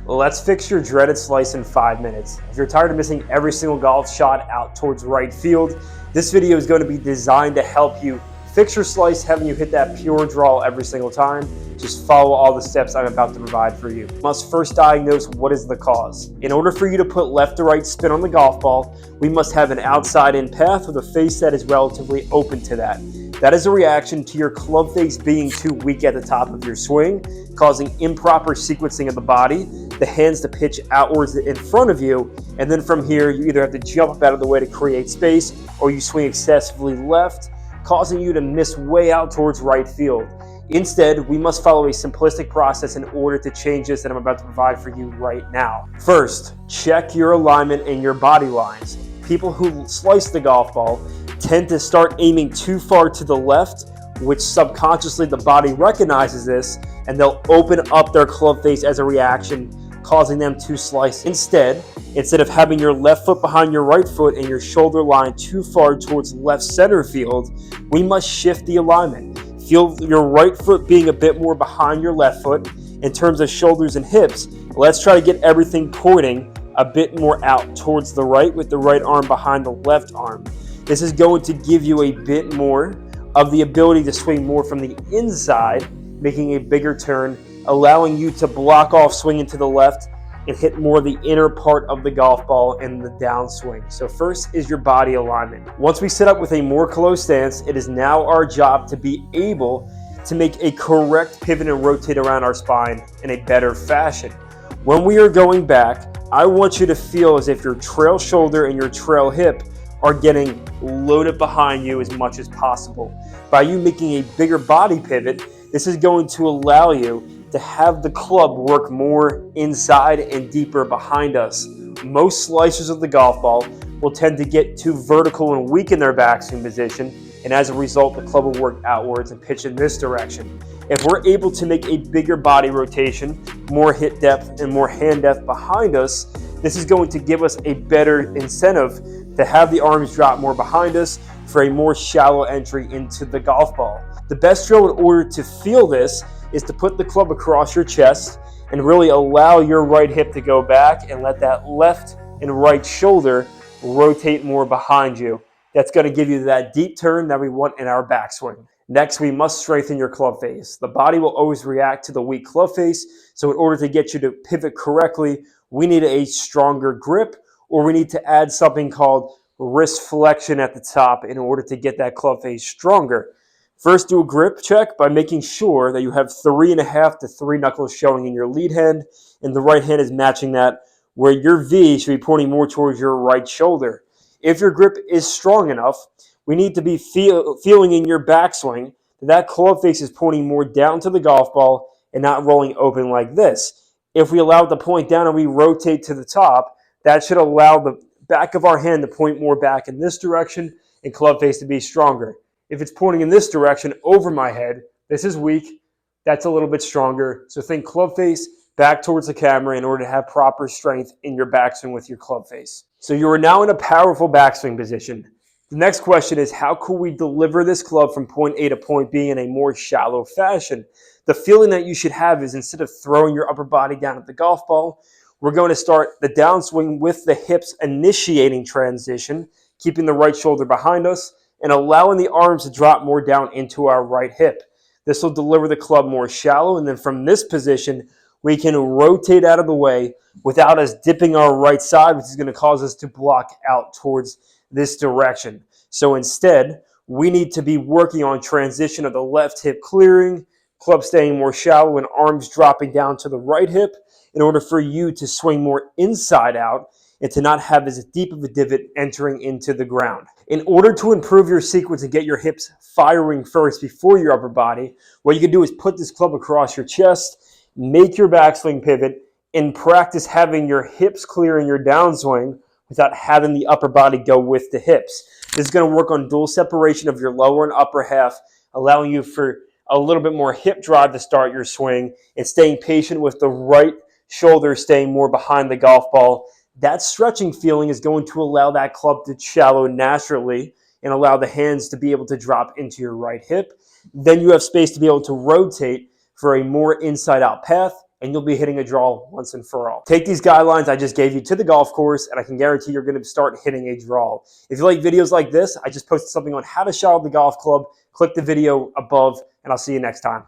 Let's fix your dreaded slice in 5 minutes. If you're tired of missing every single golf shot out towards right field, this video is going to be designed to help you fix your slice, having you hit that pure draw every single time. Just follow all the steps I'm about to provide for you. You must first diagnose what is the cause. In order for you to put left to right spin on the golf ball, we must have an outside-in path with a face that is relatively open to that. That is a reaction to your club face being too weak at the top of your swing, causing improper sequencing of the body, the hands to pitch outwards in front of you, and then from here you either have to jump up out of the way to create space, or you swing excessively left, causing you to miss way out towards right field. Instead, we must follow a simplistic process in order to change this that I'm about to provide for you right now. First, check your alignment and your body lines. People who slice the golf ball tend to start aiming too far to the left, which subconsciously the body recognizes this, and they'll open up their club face as a reaction, causing them to slice. Instead of having your left foot behind your right foot and your shoulder line too far towards left center field, we must shift the alignment. Feel your right foot being a bit more behind your left foot. In terms of shoulders and hips, let's try to get everything pointing a bit more out towards the right with the right arm behind the left arm. This is going to give you a bit more of the ability to swing more from the inside, making a bigger turn, allowing you to block off swinging to the left and hit more of the inner part of the golf ball in the downswing. So first is your body alignment. Once we set up with a more closed stance, it is now our job to be able to make a correct pivot and rotate around our spine in a better fashion. When we are going back, I want you to feel as if your trail shoulder and your trail hip are getting loaded behind you as much as possible. By you making a bigger body pivot, this is going to allow you to have the club work more inside and deeper behind us. Most slicers of the golf ball will tend to get too vertical and weak in their backswing position, and as a result, the club will work outwards and pitch in this direction. If we're able to make a bigger body rotation, more hit depth and more hand depth behind us, this is going to give us a better incentive to have the arms drop more behind us for a more shallow entry into the golf ball. The best drill in order to feel this is to put the club across your chest and really allow your right hip to go back and let that left and right shoulder rotate more behind you. That's going to give you that deep turn that we want in our backswing. Next, we must strengthen your club face. The body will always react to the weak club face, so in order to get you to pivot correctly, we need a stronger grip, or we need to add something called wrist flexion at the top in order to get that club face stronger. First, do a grip check by making sure that you have 3.5 to 3 knuckles showing in your lead hand, and the right hand is matching that, where your V should be pointing more towards your right shoulder. If your grip is strong enough, we need to be feeling in your backswing that club face is pointing more down to the golf ball and not rolling open like this. If we allow it to point down and we rotate to the top, that should allow the back of our hand to point more back in this direction and club face to be stronger. If it's pointing in this direction over my head, this is weak, that's a little bit stronger. So think club face back towards the camera in order to have proper strength in your backswing with your club face. So you are now in a powerful backswing position. The next question is, how can we deliver this club from point A to point B in a more shallow fashion? The feeling that you should have is, instead of throwing your upper body down at the golf ball, we're going to start the downswing with the hips initiating transition, keeping the right shoulder behind us, and allowing the arms to drop more down into our right hip. This will deliver the club more shallow, and then from this position, we can rotate out of the way without us dipping our right side, which is going to cause us to block out towards this direction. So instead, we need to be working on transition of the left hip clearing, club staying more shallow, and arms dropping down to the right hip in order for you to swing more inside out and to not have as deep of a divot entering into the ground. In order to improve your sequence and get your hips firing first before your upper body, what you can do is put this club across your chest, make your backswing pivot, and practice having your hips clear in your downswing without having the upper body go with the hips. This is going to work on dual separation of your lower and upper half, allowing you for a little bit more hip drive to start your swing and staying patient with the right shoulder staying more behind the golf ball. That stretching feeling is going to allow that club to shallow naturally and allow the hands to be able to drop into your right hip. Then you have space to be able to rotate for a more inside-out path and you'll be hitting a draw once and for all. Take these guidelines I just gave you to the golf course, and I can guarantee you're going to start hitting a draw. If you like videos like this, I just posted something on how to shot the golf club. Click the video above, and I'll see you next time.